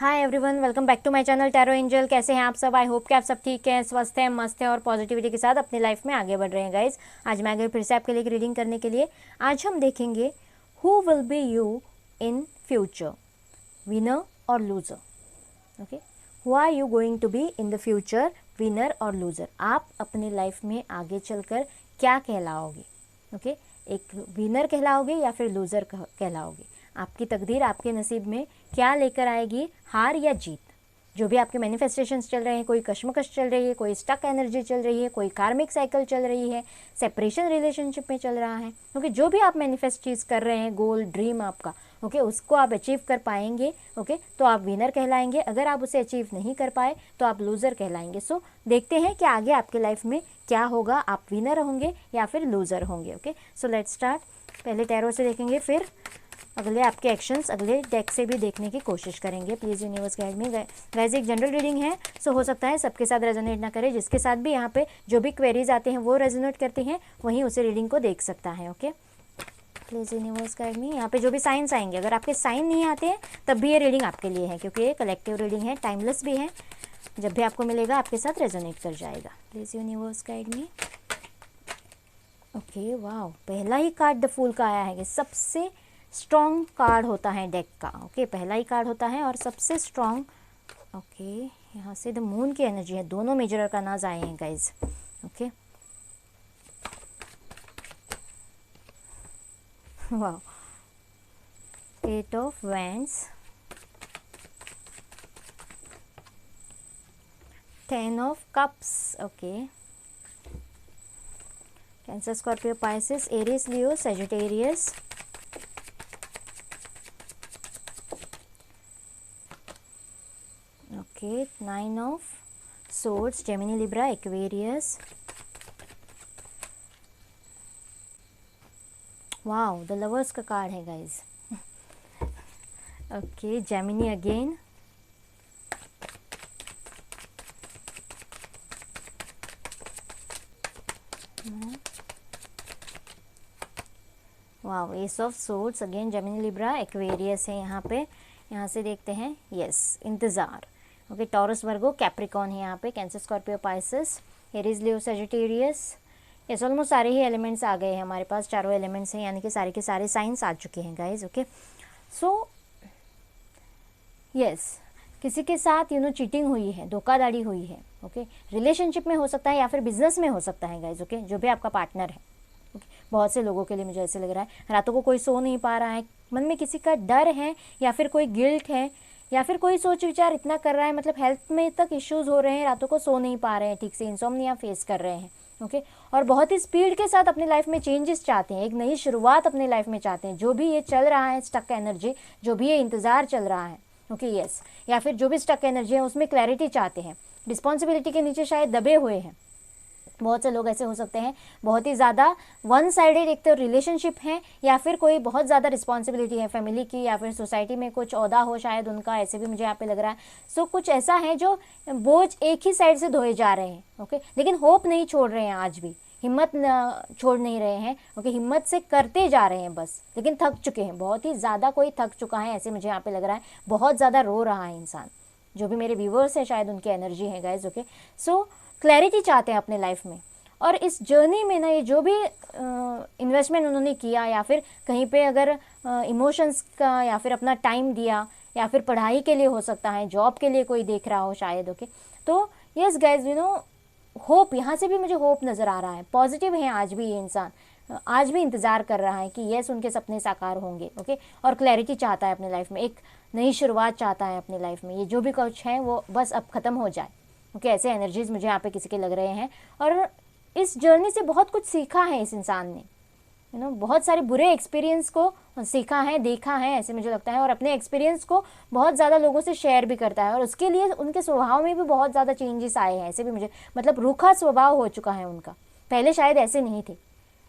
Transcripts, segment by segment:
Hi everyone, welcome back to my channel tarot angel. कैसे हैं आप सब? आई होप कि आप सब ठीक हैं, स्वस्थ हैं, मस्त हैं और पॉजिटिविटी के साथ अपनी लाइफ में आगे बढ़ रहे हैं गाइज। आज मैं आ गई फिर से आपके लिए एक रीडिंग करने के लिए। आज हम देखेंगे who will be you in future, winner और loser. Okay, who are you going to be in the future, winner और लूजर। आप अपनी लाइफ में आगे चलकर क्या कहलाओगे? ओके, एक विनर कहलाओगे या फिर लूजर कहलाओगे? आपकी तकदीर आपके नसीब में क्या लेकर आएगी, हार या जीत? जो भी आपके मैनिफेस्टेशंस चल रहे हैं, कोई कश्मकश चल रही है, कोई स्टक एनर्जी चल रही है, कोई कार्मिक साइकिल चल रही है, सेपरेशन रिलेशनशिप में चल रहा है, ओके, जो भी आप मैनिफेस्ट चीज़ कर रहे हैं, गोल ड्रीम आपका, ओके, उसको आप अचीव कर पाएंगे, ओके, तो आप विनर कहलाएंगे। अगर आप उसे अचीव नहीं कर पाए तो आप लूज़र कहलाएंगे। सो देखते हैं कि आगे आपके लाइफ में क्या होगा, आप विनर होंगे या फिर लूज़र होंगे। Okay, so let's start. पहले टैरो से देखेंगे, फिर अगले आपके एक्शंस अगले डेक से भी देखने की कोशिश करेंगे। Please universe guide me. Guys, एक जनरल रीडिंग है, सो हो सकता है सबके साथ रेजोनेट ना करे। जिसके साथ भी यहाँ पे जो भी क्वेरीज आते हैं वो रेजोनेट करती हैं, वहीं उसे रीडिंग को देख सकता है। Okay, please universe guide me. यहाँ पे जो भी साइंस आएंगे, अगर आपके साइन नहीं आते हैं तब भी ये रीडिंग आपके लिए है, क्योंकि ये कलेक्टिव रीडिंग है, टाइमलेस भी है। जब भी आपको मिलेगा आपके साथ रेजोनेट कर जाएगा। Please universe guide me. Okay, वाह, पहला ही कार्ड द फूल का आया है। ये सबसे स्ट्रॉन्ग कार्ड होता है डेक का। ओके, पहला ही कार्ड होता है और सबसे स्ट्रॉन्ग। ओके, यहाँ से द मून की एनर्जी है, दोनों मेजर अरकानाज आए हैं गाइज। ओके, वाह, 8 of wands, 10 of cups. Okay, cancer, Scorpio, Pisces, Aries, Leo, Sagittarius. Okay, 9 of swords, Gemini, Libra, Aquarius. Wow, the lovers का कार्ड है guys. Okay, Gemini again, wow, S of swords again, Gemini, Libra, Aquarius है यहाँ पे। यहाँ से देखते हैं, yes, इंतज़ार। ओके, टॉरस, वर्गो, कैप्रिकॉन है यहाँ पे, कैंसर, स्कॉर्पियो, पाइसेस, एरीज, लियो, सेजिटेरियस। यस, ऑलमोस्ट सारे ही एलिमेंट्स आ गए हैं हमारे पास, चारों एलिमेंट्स हैं, यानी कि सारे के सारे साइंस आ चुके हैं गाइज। ओके, सो यस, किसी के साथ चीटिंग हुई है, धोखाधड़ी हुई है। ओके, रिलेशनशिप में हो सकता है या फिर बिजनेस में हो सकता है गाइज। ओके, जो भी आपका पार्टनर है। ओके, बहुत से लोगों के लिए मुझे ऐसे लग रहा है रातों को कोई सो नहीं पा रहा है, मन में किसी का डर है या फिर कोई गिल्ट है या फिर कोई सोच विचार इतना कर रहा है, मतलब हेल्थ में तक इश्यूज हो रहे हैं, रातों को सो नहीं पा रहे हैं ठीक से, इंसोम्निया फेस कर रहे हैं। ओके, और बहुत ही स्पीड के साथ अपनी लाइफ में चेंजेस चाहते हैं, एक नई शुरुआत अपनी लाइफ में चाहते हैं। जो भी ये चल रहा है स्टक एनर्जी, जो भी ये इंतज़ार चल रहा है, ओके, यस, या फिर जो भी स्टक एनर्जी है उसमें क्लैरिटी चाहते हैं। रिस्पॉन्सिबिलिटी के नीचे शायद दबे हुए हैं। बहुत से लोग ऐसे हो सकते हैं, बहुत ही ज़्यादा वन साइडेड एक तो रिलेशनशिप है, या फिर कोई बहुत ज़्यादा रिस्पॉन्सिबिलिटी है फैमिली की, या फिर सोसाइटी में कुछ ओहदा हो शायद उनका, ऐसे भी मुझे यहाँ पे लग रहा है। सो कुछ ऐसा है जो बोझ एक ही साइड से ढोए जा रहे हैं। ओके, लेकिन होप नहीं छोड़ रहे हैं, आज भी हिम्मत छोड़ नहीं रहे हैं। ओके, हिम्मत से करते जा रहे हैं बस, लेकिन थक चुके हैं, बहुत ही ज़्यादा कोई थक चुका है, ऐसे मुझे यहाँ पे लग रहा है। बहुत ज़्यादा रो रहा है इंसान, जो भी मेरे व्यूवर्स हैं शायद उनकी एनर्जी है गाइज। ओके, सो क्लैरिटी चाहते हैं अपने लाइफ में, और इस जर्नी में ना ये जो भी इन्वेस्टमेंट उन्होंने किया, या फिर कहीं पे अगर इमोशंस का या फिर अपना टाइम दिया, या फिर पढ़ाई के लिए हो सकता है, जॉब के लिए कोई देख रहा हो शायद। ओके, तो यस गाइज, होप, यहाँ से भी मुझे होप नज़र आ रहा है, पॉजिटिव है आज भी ये इंसान, आज भी इंतज़ार कर रहा है कि यस उनके सपने साकार होंगे। ओके, और क्लैरिटी चाहता है अपनी लाइफ में, एक नई शुरुआत चाहता है अपनी लाइफ में। ये जो भी कुछ है वो बस अब ख़त्म हो जाए। ओके, ऐसे एनर्जीज मुझे यहाँ पे किसी के लग रहे हैं, और इस जर्नी से बहुत कुछ सीखा है इस इंसान ने, बहुत सारे बुरे एक्सपीरियंस को सीखा है, देखा है, ऐसे मुझे लगता है, और अपने एक्सपीरियंस को बहुत ज़्यादा लोगों से शेयर भी करता है, और उसके लिए उनके स्वभाव में भी बहुत ज़्यादा चेंजेस आए हैं। ऐसे भी मुझे, मतलब रूखा स्वभाव हो चुका है उनका, पहले शायद ऐसे नहीं थे,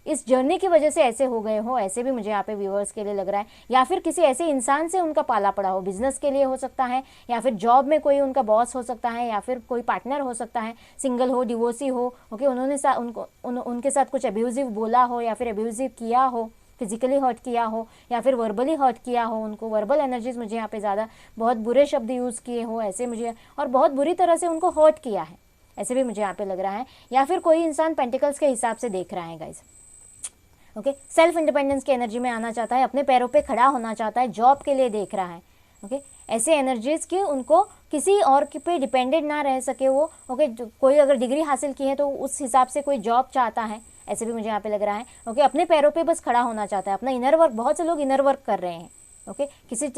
इस जर्नी की वजह से ऐसे हो गए हो, ऐसे भी मुझे यहाँ पे व्यूअर्स के लिए लग रहा है। या फिर किसी ऐसे इंसान से उनका पाला पड़ा हो, बिजनेस के लिए हो सकता है, या फिर जॉब में कोई उनका बॉस हो सकता है, या फिर कोई पार्टनर हो सकता है, सिंगल हो, डिवोर्सी हो। ओके, उन्होंने उनके साथ कुछ अब्यूजिव बोला हो या फिर अब्यूजिव किया हो फिजिकली हर्ट किया हो या फिर वर्बली हर्ट किया हो, उनको वर्बल एनर्जीज मुझे यहाँ पे ज़्यादा बहुत बुरे शब्द यूज़ किए हो ऐसे मुझे, और बहुत बुरी तरह से उनको हर्ट किया है, ऐसे भी मुझे यहाँ पे लग रहा है। या फिर कोई इंसान पेंटिकल्स के हिसाब से देख रहा है गाइज, ओके, सेल्फ इंडिपेंडेंस की एनर्जी में आना चाहता है, अपने पैरों पे खड़ा होना चाहता है, जॉब के लिए देख रहा है, ओके, ऐसे एनर्जीज की उनको किसी और पे डिपेंडेंट ना रह सके वो, ओके, कोई अगर डिग्री हासिल की है तो उस हिसाब से कोई जॉब चाहता है, ऐसे भी मुझे यहाँ पे लग रहा है, ओके, अपने पैरों पे बस खड़ा होना चाहता है, अपना इनर वर्क, बहुत से लोग इनर वर्क कर रहे हैं, ओके, किसी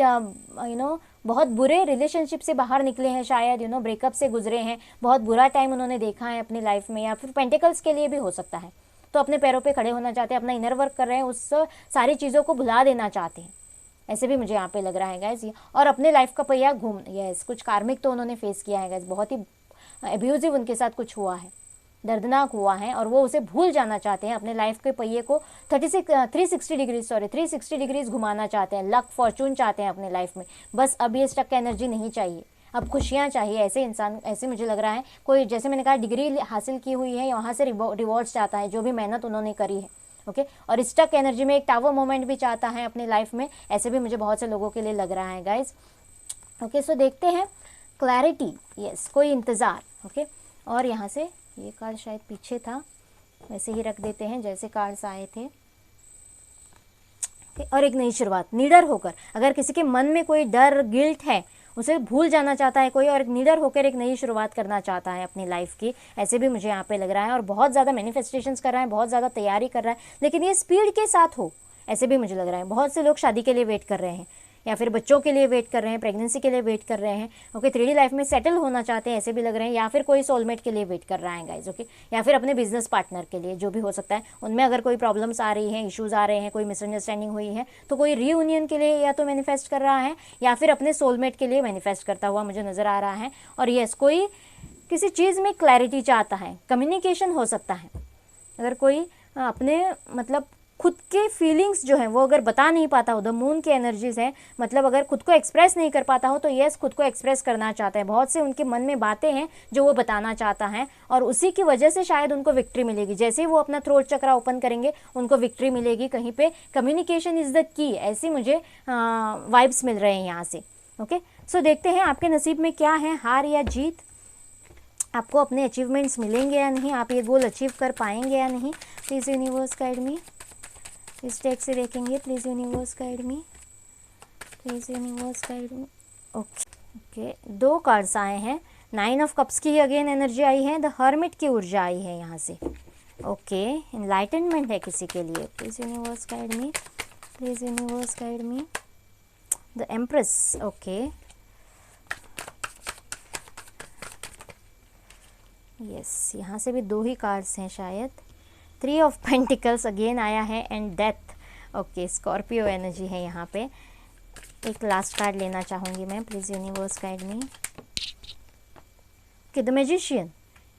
बहुत बुरे रिलेशनशिप से बाहर निकले हैं शायद, ब्रेकअप से गुजरे हैं, बहुत बुरा टाइम उन्होंने देखा है अपनी लाइफ में, या फिर पेंटिकल्स के लिए भी हो सकता है, तो अपने पैरों पे खड़े होना चाहते हैं, अपना इनर वर्क कर रहे हैं, उस सारी चीज़ों को भुला देना चाहते हैं, ऐसे भी मुझे यहाँ पे लग रहा है गाइज। और अपने लाइफ का पहिया घूम, यस, कुछ कार्मिक तो उन्होंने फेस किया है गाइज, बहुत ही एब्यूजिव उनके साथ कुछ हुआ है, दर्दनाक हुआ है, और वो उसे भूल जाना चाहते हैं, अपने लाइफ के पहिए को 360 डिग्रीज घुमाना चाहते हैं, लक फॉर्चून चाहते हैं अपने लाइफ में, बस अब ये स्टक एनर्जी नहीं चाहिए, अब खुशियाँ चाहिए, ऐसे इंसान, ऐसे मुझे लग रहा है कोई, जैसे मैंने कहा डिग्री हासिल की हुई है, वहाँ से रिवॉर्ड्स चाहता है जो भी मेहनत उन्होंने करी है, ओके, और स्टक एनर्जी में एक टावर मोमेंट भी चाहता है अपनी लाइफ में, ऐसे भी मुझे बहुत से लोगों के लिए लग रहा है गाइज, ओके। सो देखते हैं क्लैरिटी, यस, कोई इंतज़ार, ओके, और यहाँ से ये कार्ड शायद पीछे था, वैसे ही रख देते हैं जैसे कार्ड्स आए थे, और एक नई शुरुआत, निडर होकर, अगर किसी के मन में कोई डर गिल्ट है उसे भूल जाना चाहता है कोई, और निडर होकर एक नई शुरुआत करना चाहता है अपनी लाइफ की, ऐसे भी मुझे यहाँ पे लग रहा है, और बहुत ज़्यादा मैनिफेस्टेशंस कर रहा है, बहुत ज़्यादा तैयारी कर रहा है, लेकिन ये स्पीड के साथ हो, ऐसे भी मुझे लग रहा है। बहुत से लोग शादी के लिए वेट कर रहे हैं, या फिर बच्चों के लिए वेट कर रहे हैं, प्रेगनेंसी के लिए वेट कर रहे हैं, ओके, 3D लाइफ में सेटल होना चाहते हैं, ऐसे भी लग रहे हैं, या फिर कोई सोलमेट के लिए वेट कर रहा है गाइज, ओके, या फिर अपने बिजनेस पार्टनर के लिए, जो भी हो सकता है, उनमें अगर कोई प्रॉब्लम्स आ रही हैं, इश्यूज़ आ रहे हैं, कोई मिसअंडरस्टैंडिंग हुई है, तो कोई रीयूनियन के लिए या तो मैनिफेस्ट कर रहा है, या फिर अपने सोलमेट के लिए मैनिफेस्ट करता हुआ मुझे नज़र आ रहा है। और यस, कोई किसी चीज़ में क्लैरिटी चाहता है, कम्युनिकेशन हो सकता है, अगर कोई अपने मतलब खुद के फीलिंग्स जो हैं वो अगर बता नहीं पाता हो, द मून की एनर्जीज हैं, मतलब अगर खुद को एक्सप्रेस नहीं कर पाता हो, तो यस, खुद को एक्सप्रेस करना चाहता है, बहुत से उनके मन में बातें हैं जो वो बताना चाहता है, और उसी की वजह से शायद उनको विक्ट्री मिलेगी, जैसे ही वो अपना थ्रोट चक्रा ओपन करेंगे उनको विक्ट्री मिलेगी कहीं पे, कम्युनिकेशन इज़ द की, ऐसी मुझे वाइब्स मिल रहे हैं यहाँ से, ओके। सो देखते हैं आपके नसीब में क्या है, हार या जीत, आपको अपने अचीवमेंट्स मिलेंगे या नहीं, आप ये गोल अचीव कर पाएंगे या नहीं। प्लीज़ यूनिवर्स गाइड मी, इस टेक से देखेंगे, please universe guide me, please universe guide me, okay. 2 cards आए हैं, 9 ऑफ कप्स की अगेन एनर्जी आई है, द हर्मिट की ऊर्जा आई है यहाँ से, ओके, एनलाइटनमेंट है किसी के लिए, please universe guide me, please universe guide me, the empress, okay, yes, यहाँ से भी 2 ही कार्ड्स हैं शायद, 3 ऑफ पेंटिकल्स अगेन आया है, and death, okay, Scorpio energy है यहाँ पे। एक लास्ट कार्ड लेना चाहूँगी मैं, please universe guide me, okay, the magician,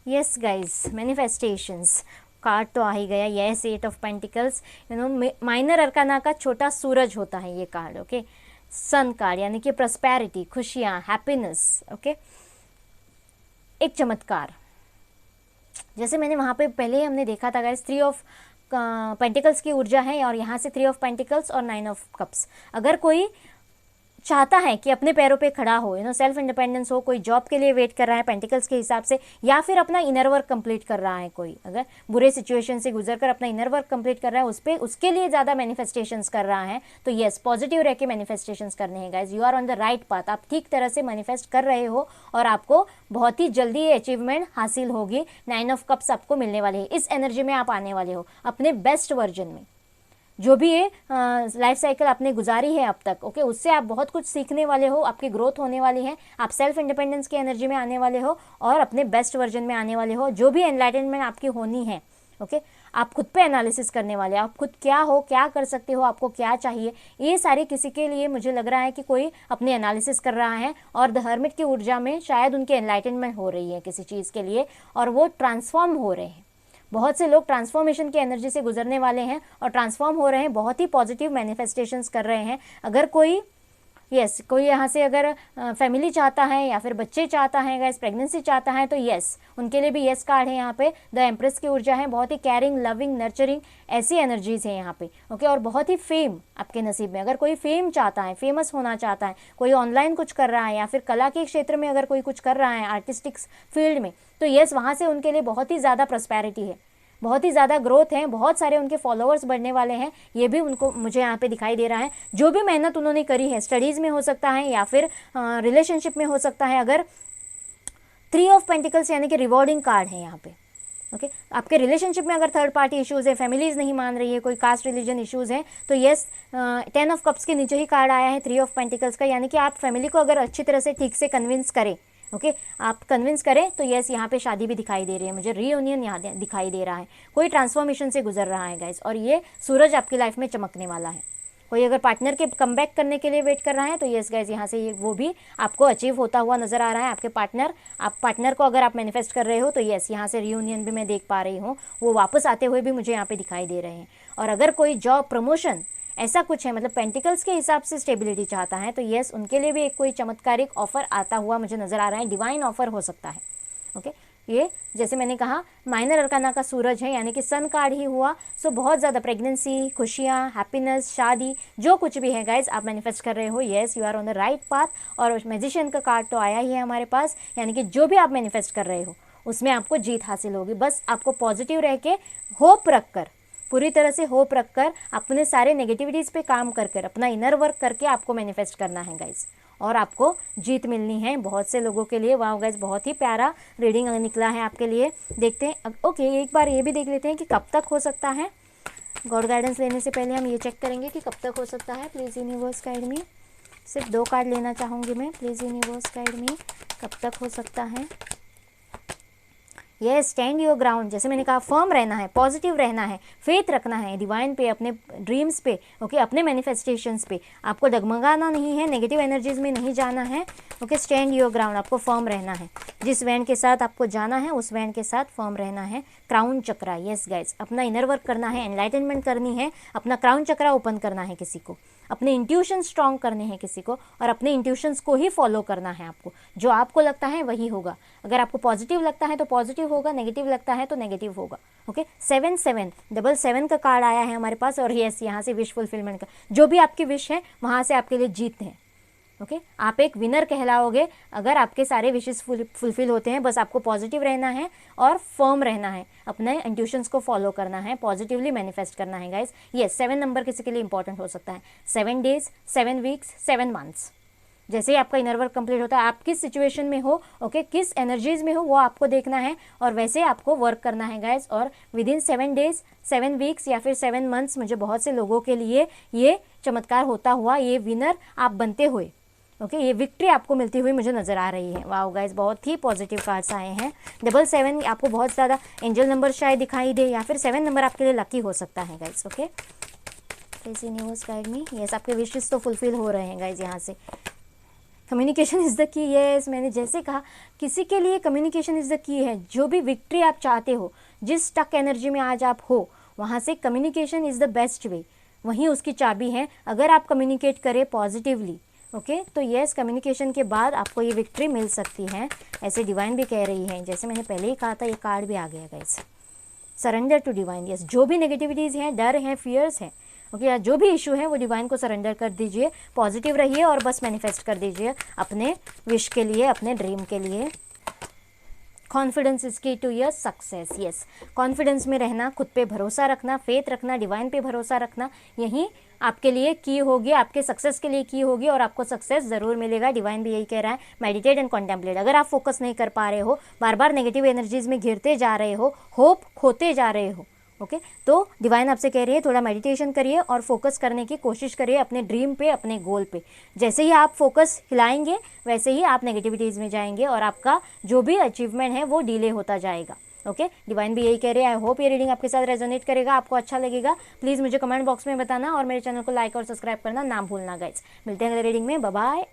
yes guys, manifestations card तो आ ही गया, yes, 8 of pentacles, minor arcana का छोटा सूरज होता है ये कार्ड, ओके, सन कार्ड, यानी कि प्रॉस्पेरिटी, खुशियाँ, हैप्पीनेस, ओके, एक चमत्कार, जैसे मैंने वहाँ पे पहले ही हमने देखा था गाइस, 3 ऑफ पेंटिकल्स की ऊर्जा है, और यहाँ से 3 ऑफ पेंटिकल्स और 9 ऑफ कप्स, अगर कोई चाहता है कि अपने पैरों पे खड़ा हो, सेल्फ इंडिपेंडेंस हो, कोई जॉब के लिए वेट कर रहा है पेंटिकल्स के हिसाब से, या फिर अपना इनर वर्क कंप्लीट कर रहा है, कोई अगर बुरे सिचुएशन से गुजर कर अपना इनर वर्क कंप्लीट कर रहा है, उसके लिए ज़्यादा मैनिफेस्टेशंस कर रहा है, तो यस, पॉजिटिव रह के मैनिफेस्टेशंस करने हैं guys, you are on the right path, आप ठीक तरह से मैनिफेस्ट कर रहे हो, और आपको बहुत ही जल्दी ये अचीवमेंट हासिल होगी, 9 ऑफ कप्स आपको मिलने वाले हैं, इस एनर्जी में आप आने वाले हो अपने बेस्ट वर्जन में, जो भी ये लाइफ साइकिल आपने गुजारी है अब तक, ओके, उससे आप बहुत कुछ सीखने वाले हो, आपकी ग्रोथ होने वाली है, आप सेल्फ इंडिपेंडेंस की एनर्जी में आने वाले हो, और अपने बेस्ट वर्जन में आने वाले हो, जो भी एनलाइटनमेंट आपकी होनी है, ओके, आप खुद पे एनालिसिस करने वाले, आप खुद क्या हो, क्या कर सकते हो, आपको क्या चाहिए, ये सारी किसी के लिए मुझे लग रहा है कि कोई अपनी एनालिसिस कर रहा है, और द हर्मिट की ऊर्जा में शायद उनकी एनलाइटनमेंट हो रही है किसी चीज़ के लिए, और वो ट्रांसफॉर्म हो रहे हैं, बहुत से लोग ट्रांसफॉर्मेशन की एनर्जी से गुजरने वाले हैं और ट्रांसफॉर्म हो रहे हैं, बहुत ही पॉजिटिव मैनिफेस्टेशंस कर रहे हैं। अगर कोई यस कोई यहाँ से अगर फैमिली चाहता है या फिर बच्चे चाहता है गाइस, प्रेगनेंसी चाहता है तो यस उनके लिए भी यस कार्ड है यहाँ पे। द एम्प्रेस की ऊर्जा है, बहुत ही केयरिंग, लविंग, नर्चरिंग ऐसी एनर्जीज है यहाँ पे। ओके, और बहुत ही फेम आपके नसीब में। अगर कोई फेम चाहता है, फेमस होना चाहता है, कोई ऑनलाइन कुछ कर रहा है या फिर कला के क्षेत्र में अगर कोई कुछ कर रहा है, आर्टिस्टिक फील्ड में, तो यस वहाँ से उनके लिए बहुत ही ज़्यादा प्रॉस्पेरिटी है, बहुत ही ज़्यादा ग्रोथ है, बहुत सारे उनके फॉलोअर्स बढ़ने वाले हैं। ये भी उनको मुझे यहाँ पे दिखाई दे रहा है। जो भी मेहनत उन्होंने करी है, स्टडीज़ में हो सकता है या फिर रिलेशनशिप में हो सकता है। अगर 3 ऑफ पेंटिकल्स यानी कि रिवॉर्डिंग कार्ड है यहाँ पे। ओके, आपके रिलेशनशिप में अगर थर्ड पार्टी इश्यूज़ है, फैमिलीज़ नहीं मान रही है, कोई कास्ट रिलीजन इश्यूज़ है, तो यस 10 ऑफ कप्स के नीचे ही कार्ड आया है 3 ऑफ पेंटिकल्स का, यानी कि आप फैमिली को अगर अच्छी तरह से ठीक से कन्विंस करें, ओके आप कन्विंस करें तो यस यहाँ पे शादी भी दिखाई दे रही है मुझे, रीयूनियन यहाँ दिखाई दे रहा है, कोई ट्रांसफॉर्मेशन से गुजर रहा है गाइस, और ये सूरज आपकी लाइफ में चमकने वाला है। कोई अगर पार्टनर के कमबैक करने के लिए वेट कर रहा है तो यस गाइस यहाँ से ये वो भी आपको अचीव होता हुआ नजर आ रहा है। आपके पार्टनर को अगर आप मैनिफेस्ट कर रहे हो तो यस यहाँ से रीयूनियन भी मैं देख पा रही हूँ, वो वापस आते हुए भी मुझे यहाँ पे दिखाई दे रहे हैं। और अगर कोई जॉब, प्रमोशन ऐसा कुछ है, मतलब पेंटिकल्स के हिसाब से स्टेबिलिटी चाहता है तो यस उनके लिए भी एक कोई चमत्कारिक ऑफर आता हुआ मुझे नज़र आ रहा है, डिवाइन ऑफर हो सकता है। ओके, ये जैसे मैंने कहा माइनर अरकाना का सूरज है यानी कि सन कार्ड ही हुआ। सो बहुत ज़्यादा प्रेगनेंसी, खुशियाँ, हैप्पीनेस, शादी, जो कुछ भी है गाइज आप मैनिफेस्ट कर रहे हो, yes you are on the right path. और मैजिशियन का कार्ड तो आया ही है हमारे पास, यानी कि जो भी आप मैनिफेस्ट कर रहे हो उसमें आपको जीत हासिल होगी। बस आपको पॉजिटिव रह के, होप रख कर, पूरी तरह से होप रखकर, अपने सारे नेगेटिविटीज़ पे काम कर अपना इनर वर्क करके आपको मैनिफेस्ट करना है गाइज, और आपको जीत मिलनी है बहुत से लोगों के लिए। वाह गाइज, बहुत ही प्यारा रीडिंग निकला है आपके लिए। देखते हैं ओके, एक बार ये भी देख लेते हैं कि कब तक हो सकता है। गॉड गाइडेंस लेने से पहले हम ये चेक करेंगे कि कब तक हो सकता है। प्लीज़ यूनिवर्स गाइड मी, सिर्फ 2 कार्ड लेना चाहूँगी मैं। प्लीज़ यूनिवर्स गाइड मी, कब तक हो सकता है। ये स्टैंड योर ग्राउंड, जैसे मैंने कहा फर्म रहना है, पॉजिटिव रहना है, फेथ रखना है डिवाइन पे, अपने ड्रीम्स पे, ओके अपने मैनिफेस्टेशंस पे। आपको डगमगाना नहीं है, नेगेटिव एनर्जीज में नहीं जाना है। ओके, स्टैंड योर ग्राउंड, आपको फर्म रहना है। जिस वैन के साथ आपको जाना है उस वैन के साथ फर्म रहना है। क्राउन चक्रा, यस गाइज, अपना इनर वर्क करना है, एनलाइटनमेंट करनी है, अपना क्राउन चक्रा ओपन करना है किसी को, अपने इंट्यूशन स्ट्रॉन्ग करने हैं किसी को, और अपने इंट्यूशंस को ही फॉलो करना है आपको। जो आपको लगता है वही होगा। अगर आपको पॉजिटिव लगता है तो पॉजिटिव होगा, नेगेटिव लगता है तो नेगेटिव होगा। ओके, 7 का कार्ड आया है हमारे पास, और यस यहाँ से विश फुलफिलमेंट का, जो भी आपकी विश है वहाँ से आपके लिए जीत है। ओके, आप एक विनर कहलाओगे अगर आपके सारे विशेस फुलफिल होते हैं। बस आपको पॉजिटिव रहना है और फर्म रहना है, अपने इंट्यूशंस को फॉलो करना है, पॉजिटिवली मैनिफेस्ट करना है गाइस। यस, 7 नंबर किसी के लिए इंपॉर्टेंट हो सकता है। 7 डेज, 7 वीक्स, 7 मंथ्स, जैसे ही आपका इनर वर्क कंप्लीट होता है, आप किस सिचुएशन में हो, ओके किस एनर्जीज में हो, वो आपको देखना है और वैसे आपको वर्क करना है गाइस। और विद इन 7 डेज, 7 वीक्स या फिर 7 मंथ्स मुझे बहुत से लोगों के लिए ये चमत्कार होता हुआ, ये विनर आप बनते हुए, ओके ये विक्ट्री आपको मिलती हुई मुझे नज़र आ रही है। वाओ गाइस, बहुत ही पॉजिटिव कार्ड्स आए हैं। 7 आपको बहुत ज़्यादा एंजल नंबर शायद दिखाई दे, या फिर 7 नंबर आपके लिए लकी हो सकता है guys. Okay, please universe guide me. Yes, आपके विशेस तो फुलफिल हो रहे हैं गाइस। यहाँ से communication is the key. Yes, मैंने जैसे कहा किसी के लिए कम्युनिकेशन इज़ द की है। जो भी विक्ट्री आप चाहते हो, जिस स्टक एनर्जी में आज आप हो, वहाँ से communication is the best way, वहीं उसकी चाबी है। अगर आप कम्युनिकेट करें पॉजिटिवली, ओके तो यस कम्युनिकेशन के बाद आपको ये विक्ट्री मिल सकती है, ऐसे डिवाइन भी कह रही है। जैसे मैंने पहले ही कहा था, ये कार्ड भी आ गया guys, surrender to divine. Yes, जो भी नेगेटिविटीज़ हैं, डर हैं, फियर्स हैं, ओके जो भी इशू है वो डिवाइन को सरेंडर कर दीजिए, पॉजिटिव रहिए और बस मैनिफेस्ट कर दीजिए अपने विश के लिए, अपने ड्रीम के लिए। Confidence is key to your success. Yes, confidence में रहना, खुद पे भरोसा रखना, फेथ रखना, डिवाइन पे भरोसा रखना, यही आपके लिए की होगी, आपके सक्सेस के लिए की होगी और आपको सक्सेस ज़रूर मिलेगा। डिवाइन भी यही कह रहा है, मेडिटेट एंड कॉन्टेम्पलेट। अगर आप फोकस नहीं कर पा रहे हो, बार बार नेगेटिव एनर्जीज में घिरते जा रहे हो, होप खोते जा रहे हो, ओके तो डिवाइन आपसे कह रही है थोड़ा मेडिटेशन करिए और फोकस करने की कोशिश करिए अपने ड्रीम पे, अपने गोल पे। जैसे ही आप फोकस हिलाएंगे वैसे ही आप नेगेटिविटीज़ में जाएंगे और आपका जो भी अचीवमेंट है वो डिले होता जाएगा। ओके, डिवाइन भी यही कह रहे हैं। आई होप ये रीडिंग आपके साथ रेजोनेट करेगा, आपको अच्छा लगेगा। प्लीज़ मुझे कमेंट बॉक्स में बताना और मेरे चैनल को लाइक और सब्सक्राइब करना ना भूलना गाइस। मिलते हैं अगले रीडिंग में, बाय बाय।